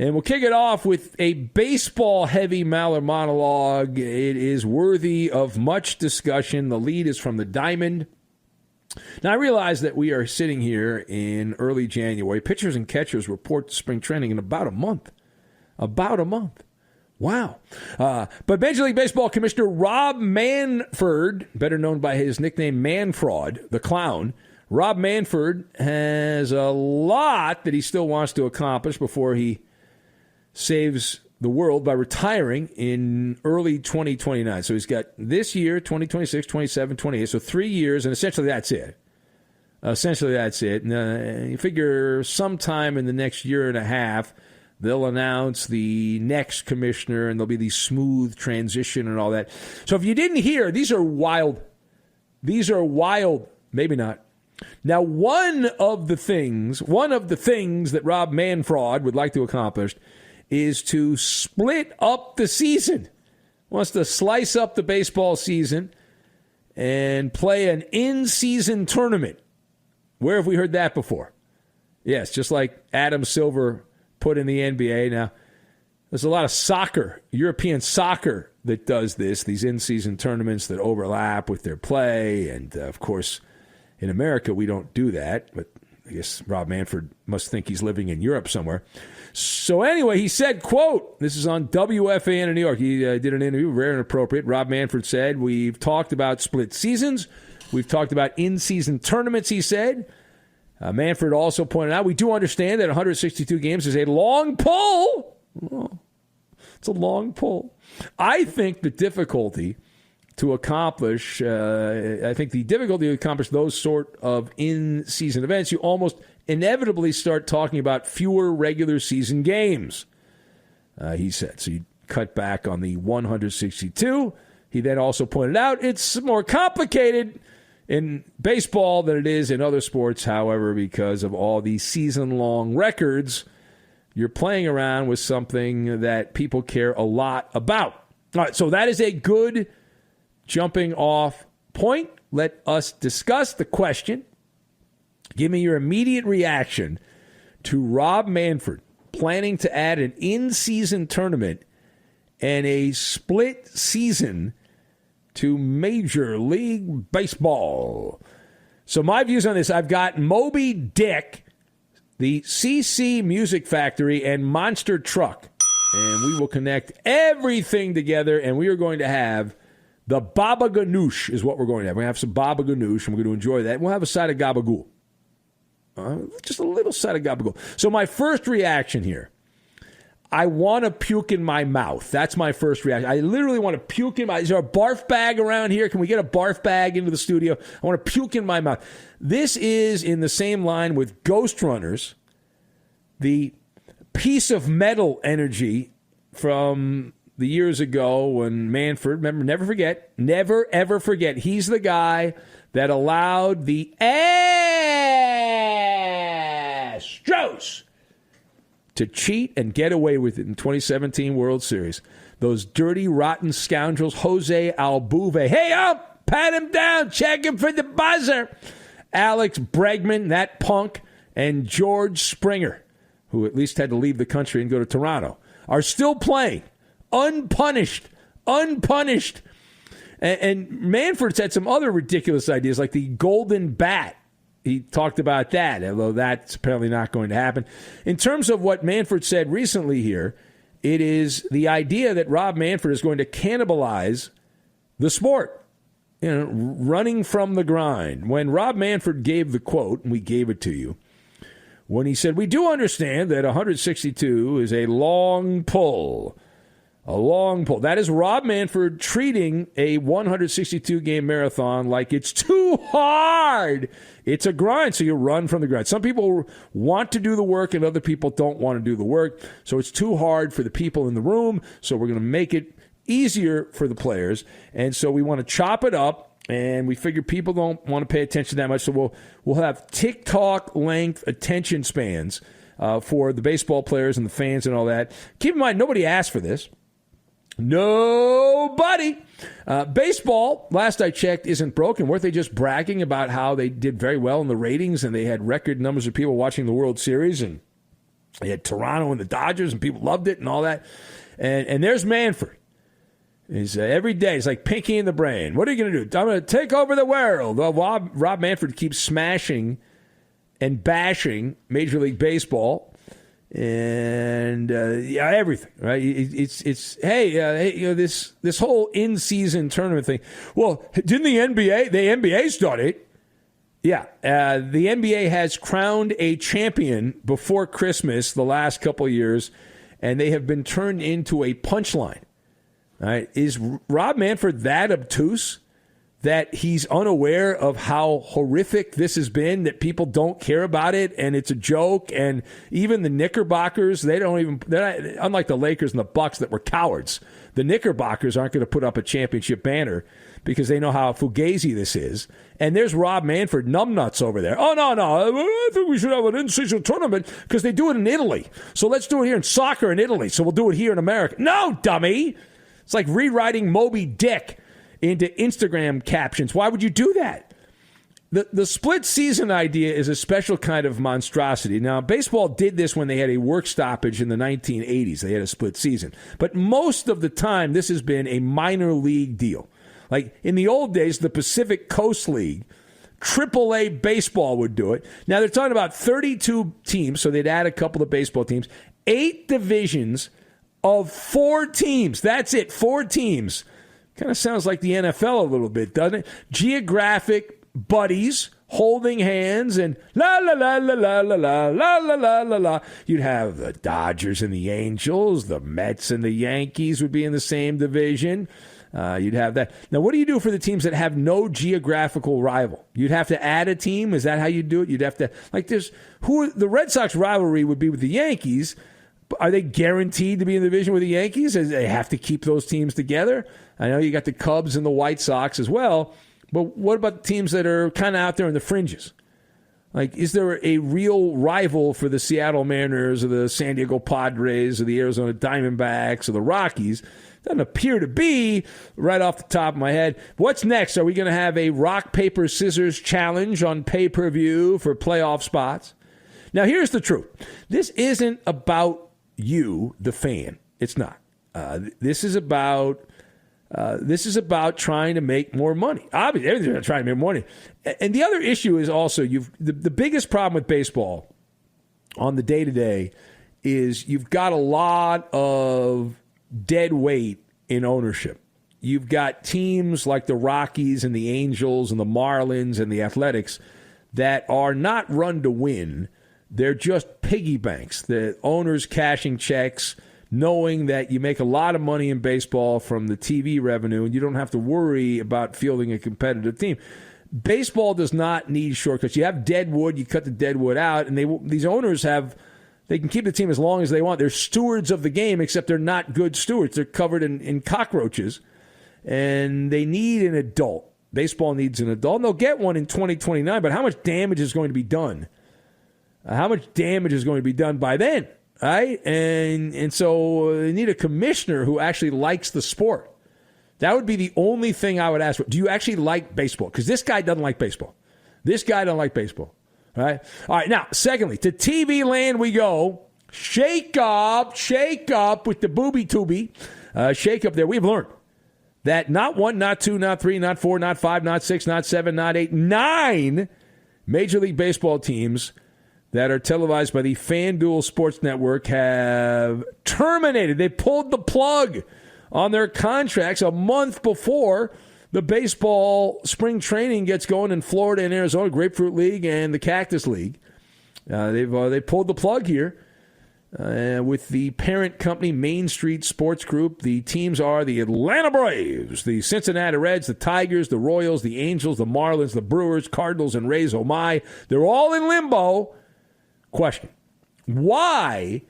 And we'll kick it off with a baseball-heavy Maller monologue. It is worthy of much discussion. The lead is from the Diamond. Now, I realize that we are sitting here in early January. Pitchers and catchers report to spring training in about a month. About a month. Wow. But Major League Baseball Commissioner Rob Manfred, better known by his nickname Manfred, the clown, Rob Manfred has a lot that he still wants to accomplish before he saves the world by retiring in early 2029. So he's got this year, 2026, 27, 28. So 3 years, and essentially that's it. And, you figure sometime in the next year and a half, they'll announce the next commissioner, and there'll be the smooth transition and all that. So if you didn't hear, these are wild. Maybe not. Now, one of the things that Rob Manfred would like to accomplish is to split up the season. Wants to slice up the baseball season and play an in-season tournament. Where have we heard that before? Yes, just like Adam Silver put in the NBA. Now, there's a lot of soccer, European soccer, that does this, these in-season tournaments that overlap with their play. And, of course, in America, we don't do that. But I guess Rob Manfred must think he's living in Europe somewhere. So anyway, he said, quote, this is on WFAN in New York. He did an interview, rare and appropriate. Rob Manfred said, we've talked about split seasons. We've talked about in-season tournaments, he said. Manfred also pointed out, we do understand that 162 games is a long pull. Oh, it's a long pull. I think the difficulty to accomplish, those sort of in-season events, you almost inevitably start talking about fewer regular season games, he said. So you cut back on the 162. He then also pointed out it's more complicated in baseball than it is in other sports, however, because of all these season-long records, you're playing around with something that people care a lot about. All right, so that is a good jumping off point. Let us discuss the question. Give me your immediate reaction to Rob Manfred planning to add an in-season tournament and a split season to Major League Baseball. So my views on this, I've got Moby Dick, the CC Music Factory, and Monster Truck. And we will connect everything together, and we are going to have the Baba Ganoush is what we're going to have. We're going to have some Baba Ganoush, and we're going to enjoy that. We'll have a side of gabagool. Just a little side of gabagool. So my first reaction here, I want to puke in my mouth. That's my first reaction. I literally want to puke in my... Is there a barf bag around here? Can we get a barf bag into the studio? I want to puke in my mouth. This is in the same line with Ghost Runners, the piece of metal energy from the years ago when Manfred, remember, never ever forget, he's the guy that allowed the Astros to cheat and get away with it in 2017 World Series. Those dirty, rotten scoundrels, Jose Altuve. Hey, up! Pat him down. Check him for the buzzer. Alex Bregman, that punk, and George Springer, who at least had to leave the country and go to Toronto, are still playing. Unpunished. And Manfred's had some other ridiculous ideas, like the golden bat. He talked about that, although that's apparently not going to happen. In terms of what Manfred said recently here, it is the idea that Rob Manfred is going to cannibalize the sport, running from the grind. When Rob Manfred gave the quote, and we gave it to you, when he said, we do understand that 162 is a long pull. A long pull. That is Rob Manfred treating a 162-game marathon like it's too hard. It's a grind, so you run from the grind. Some people want to do the work, and other people don't want to do the work. So it's too hard for the people in the room, so we're going to make it easier for the players. And so we want to chop it up, and we figure people don't want to pay attention that much, so we'll have TikTok-length attention spans for the baseball players and the fans and all that. Keep in mind, nobody asked for this. Nobody. Baseball, last I checked, isn't broken. Weren't they just bragging about how they did very well in the ratings and they had record numbers of people watching the World Series? And He had Toronto and the Dodgers, and people loved it and all that. And there's Manfred. He's every day, it's like Pinky in the Brain. What are you going to do? I'm going to take over the world. Well, Rob Manfred keeps smashing and bashing Major League Baseball and everything. Right? It's this whole in-season tournament thing. Well, didn't the NBA start it? Yeah, the NBA has crowned a champion before Christmas the last couple of years, and they have been turned into a punchline. All right. Is Rob Manfred that obtuse that he's unaware of how horrific this has been, that people don't care about it and it's a joke? And even the Knickerbockers, they're not, unlike the Lakers and the Bucks that were cowards, the Knickerbockers aren't going to put up a championship banner because they know how fugazi this is. And there's Rob Manfred, numbnuts over there. Oh, no, I think we should have an in-season tournament because they do it in Italy. So let's do it here in soccer in Italy. So we'll do it here in America. No, dummy. It's like rewriting Moby Dick into Instagram captions. Why would you do that? The split season idea is a special kind of monstrosity. Now, baseball did this when they had a work stoppage in the 1980s. They had a split season. But most of the time, this has been a minor league deal. Like in the old days, the Pacific Coast League, AAA baseball would do it. Now, they're talking about 32 teams, so they'd add a couple of baseball teams, 8 divisions of 4 teams. That's it, 4 teams. Kind of sounds like the NFL a little bit, doesn't it? Geographic buddies holding hands and la la la la la la la la la la la la. You'd have the Dodgers and the Angels, the Mets and the Yankees would be in the same division. You'd have that. Now, what do you do for the teams that have no geographical rival? You'd have to add a team. Is that how you do it? You'd have to, like, the Red Sox rivalry would be with the Yankees. Are they guaranteed to be in the division with the Yankees? They have to keep those teams together. I know you got the Cubs and the White Sox as well, but what about the teams that are kind of out there in the fringes? Like, is there a real rival for the Seattle Mariners or the San Diego Padres or the Arizona Diamondbacks or the Rockies? Doesn't appear to be right off the top of my head. What's next? Are we going to have a rock, paper, scissors challenge on pay-per-view for playoff spots? Now, here's the truth. This isn't about you, the fan. It's not. This is about trying to make more money. Obviously, everything's about trying to make more money. And the other issue is also the biggest problem with baseball on the day-to-day is you've got a lot of dead weight in ownership. You've got teams like the Rockies and the Angels and the Marlins and the Athletics that are not run to win. They're just piggy banks. The owners cashing checks, knowing that you make a lot of money in baseball from the TV revenue and you don't have to worry about fielding a competitive team. Baseball does not need shortcuts. You have dead wood, you cut the dead wood out, and these owners they can keep the team as long as they want. They're stewards of the game, except they're not good stewards. They're covered in cockroaches, and they need an adult. Baseball needs an adult, and they'll get one in 2029, but how much damage is going to be done? How much damage is going to be done by then, right? And so they need a commissioner who actually likes the sport. That would be the only thing I would ask for. Do you actually like baseball? Because this guy doesn't like baseball. This guy doesn't like baseball, right? All right, now, secondly, to TV land we go. Shake up with the booby-tooby. Shake up there. We've learned that not 1, not 2, not 3, not 4, not 5, not 6, not 7, not 8, 9 Major League Baseball teams that are televised by the FanDuel Sports Network have terminated. They pulled the plug on their contracts a month before the baseball spring training gets going in Florida and Arizona, Grapefruit League and the Cactus League. They pulled the plug here with the parent company, Main Street Sports Group. The teams are the Atlanta Braves, the Cincinnati Reds, the Tigers, the Royals, the Angels, the Marlins, the Brewers, Cardinals, and Rays. Oh my, they're all in limbo. Question: Why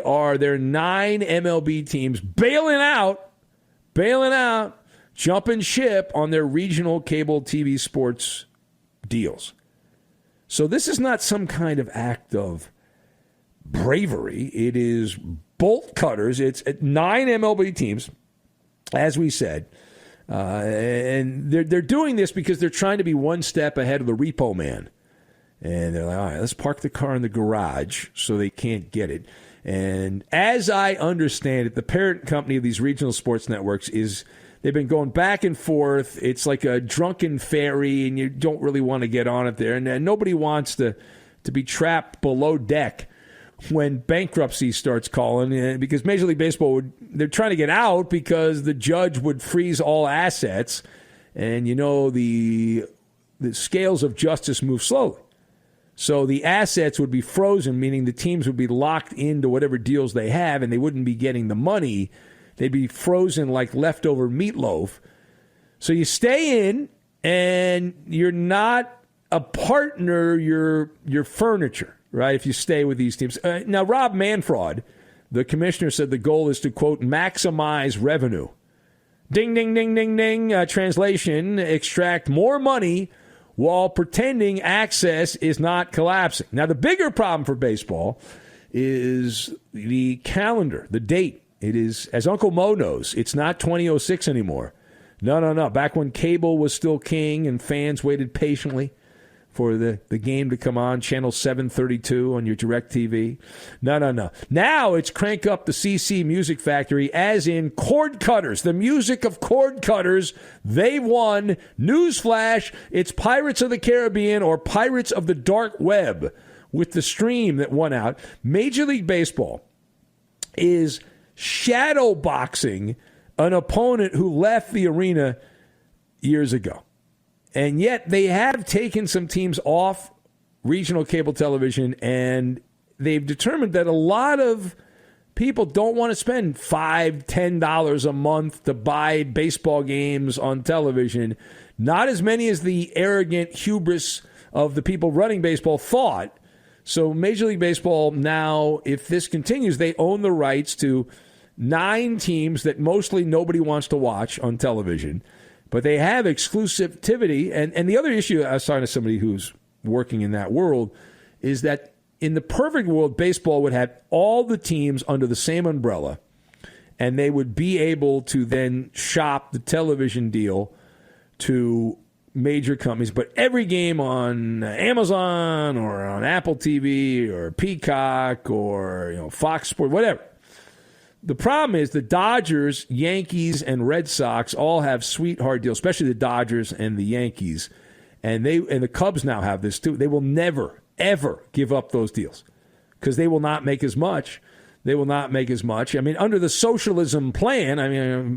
are there 9 MLB teams bailing out, jumping ship on their regional cable TV sports deals? So this is not some kind of act of bravery. It is bolt cutters. It's 9 MLB teams, as we said, and they're doing this because they're trying to be one step ahead of the repo man. And they're like, all right, let's park the car in the garage so they can't get it. And as I understand it, the parent company of these regional sports networks they've been going back and forth. It's like a drunken ferry, and you don't really want to get on it there. And nobody wants to be trapped below deck when bankruptcy starts calling, because Major League Baseball they're trying to get out because the judge would freeze all assets. And, the scales of justice move slowly. So the assets would be frozen, meaning the teams would be locked into whatever deals they have, and they wouldn't be getting the money. They'd be frozen like leftover meatloaf. So you stay in, and you're not a partner, you're furniture, right, if you stay with these teams. Now, Rob Manfred, the commissioner, said the goal is to, quote, maximize revenue. Ding, ding, ding, ding, ding. Translation, extract more money while pretending access is not collapsing. Now, the bigger problem for baseball is the calendar, the date. It is, as Uncle Mo knows, it's not 2006 anymore. No. Back when cable was still king and fans waited patiently for the game to come on, channel 732 on your DirecTV. No. Now it's crank up the CC Music Factory, as in cord cutters. The music of cord cutters, they won. Newsflash, it's Pirates of the Caribbean or Pirates of the Dark Web with the stream that won out. Major League Baseball is shadow boxing an opponent who left the arena years ago. And yet they have taken some teams off regional cable television, and they've determined that a lot of people don't want to spend $5, $10 a month to buy baseball games on television. Not as many as the arrogant hubris of the people running baseball thought. So Major League Baseball now, if this continues, they own the rights to 9 teams that mostly nobody wants to watch on television. But they have exclusivity. And the other issue, I was talking to somebody who's working in that world, is that in the perfect world, baseball would have all the teams under the same umbrella, and they would be able to then shop the television deal to major companies. But every game on Amazon or on Apple TV or Peacock or Fox Sports, whatever. The problem is the Dodgers, Yankees, and Red Sox all have sweetheart deals, especially the Dodgers and the Yankees. And the Cubs now have this too. They will never, ever give up those deals because they will not make as much. They will not make as much. I mean, under the socialism plan,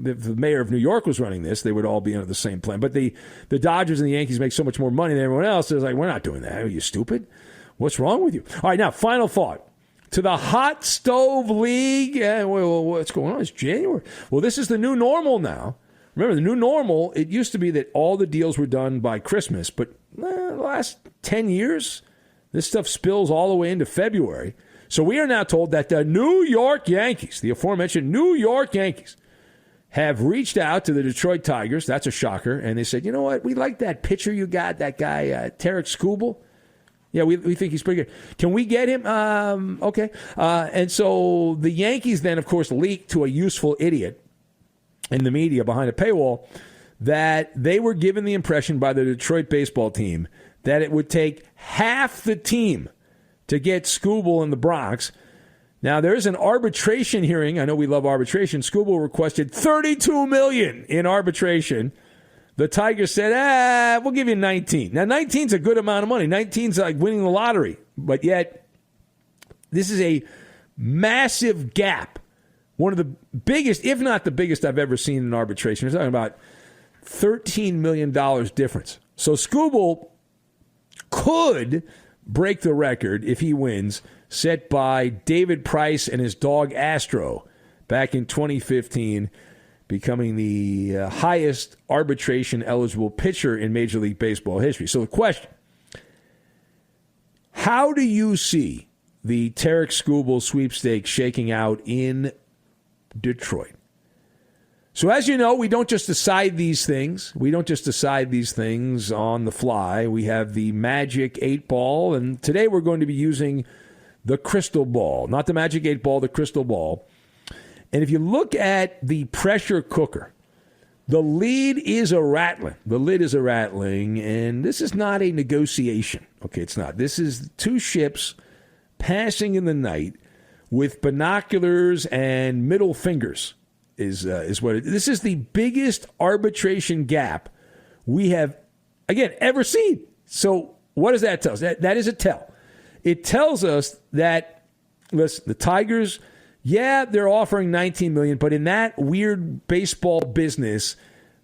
if the mayor of New York was running this, they would all be under the same plan. But the Dodgers and the Yankees make so much more money than everyone else. They're like, we're not doing that. Are you stupid? What's wrong with you? All right, now, final thought. To the hot stove league. Well, what's going on? It's January. Well, this is the new normal now. Remember, the new normal, it used to be that all the deals were done by Christmas. But the last 10 years, this stuff spills all the way into February. So we are now told that the New York Yankees, the aforementioned New York Yankees, have reached out to the Detroit Tigers. That's a shocker. And they said, you know what? We like that pitcher you got, that guy, Tarek Skubal. Yeah, we think he's pretty good. Can we get him? Okay. And so the Yankees then, of course, leaked to a useful idiot in the media behind a paywall that they were given the impression by the Detroit baseball team that it would take half the team to get Skubal in the Bronx. Now, there is an arbitration hearing. I know we love arbitration. Skubal requested $32 million in arbitration. The Tigers said, we'll give you 19. Now, 19's a good amount of money. 19's like winning the lottery. But yet, this is a massive gap. One of the biggest, if not the biggest I've ever seen in arbitration. We're talking about $13 million difference. So Skubal could break the record if he wins, set by David Price and his dog Astro back in 2015. Becoming the highest arbitration-eligible pitcher in Major League Baseball history. So the question, how do you see the Tarek Skubal sweepstakes shaking out in Detroit? So as you know, we don't just decide these things. We don't just decide these things on the fly. We have the Magic 8 Ball, and today we're going to be using the crystal ball. Not the Magic 8 Ball, the crystal ball. And if you look at the pressure cooker The lid is a rattling. The lid is a rattling, and this is not a negotiation. Okay, it's not. This is two ships passing in the night with binoculars and middle fingers is what it is. This is the biggest arbitration gap we have, again, ever seen. So what does that tell us? That is a tell. It tells us that, listen, the Tigers, yeah, they're offering $19 million, but in that weird baseball business,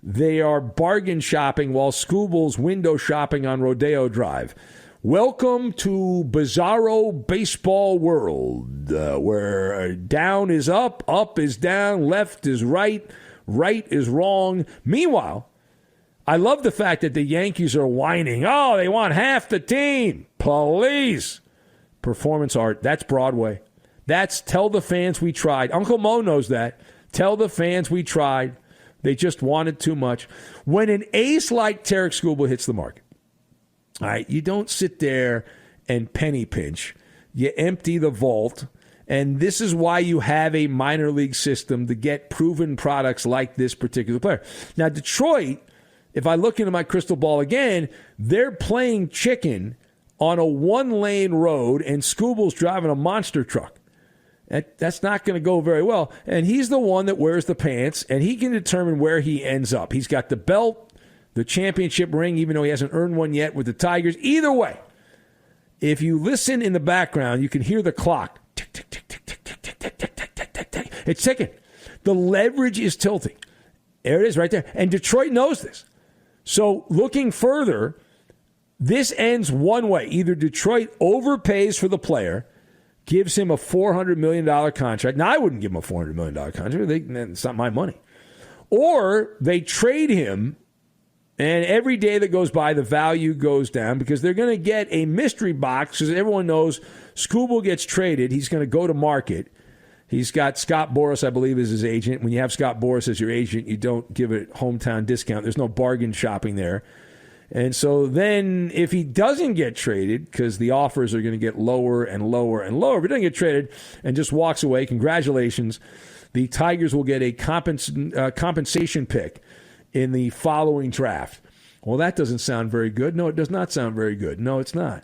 they are bargain shopping while Scooble's window shopping on Rodeo Drive. Welcome to bizarro baseball world, where down is up is down, left is right, right is wrong. Meanwhile, I love the fact that the Yankees are whining. Oh, they want half the team. Please. Performance art, that's Broadway. That's tell the fans we tried. Uncle Mo knows that. Tell the fans we tried. They just wanted too much. When an ace like Tarek Skubal hits the market, all right, you don't sit there and penny pinch. You empty the vault. And this is why you have a minor league system to get proven products like this particular player. Now, Detroit, if I look into my crystal ball again, they're playing chicken on a one-lane road, and Scubal's driving a monster truck. That's not going to go very well. And he's the one that wears the pants, and he can determine where he ends up. He's got the belt, the championship ring, even though he hasn't earned one yet with the Tigers. Either way, if you listen in the background, you can hear the clock. Tick, tick, tick, tick, tick, tick, tick, tick, tick, tick, tick, tick, tick. It's ticking. The leverage is tilting. There it is right there. And Detroit knows this. So looking further, this ends one way. Either Detroit overpays for the player, gives him a $400 million contract. Now, I wouldn't give him a $400 million contract. It's not my money. Or they trade him, and every day that goes by, the value goes down because they're going to get a mystery box because everyone knows Skubal gets traded. He's going to go to market. He's got Scott Boras, I believe, as his agent. When you have Scott Boras as your agent, you don't give a hometown discount. There's no bargain shopping there. And so then if he doesn't get traded, because the offers are going to get lower and lower and lower, if he doesn't get traded and just walks away, congratulations, the Tigers will get a compensation pick in the following draft. Well, that doesn't sound very good. No, it does not sound very good. No, it's not.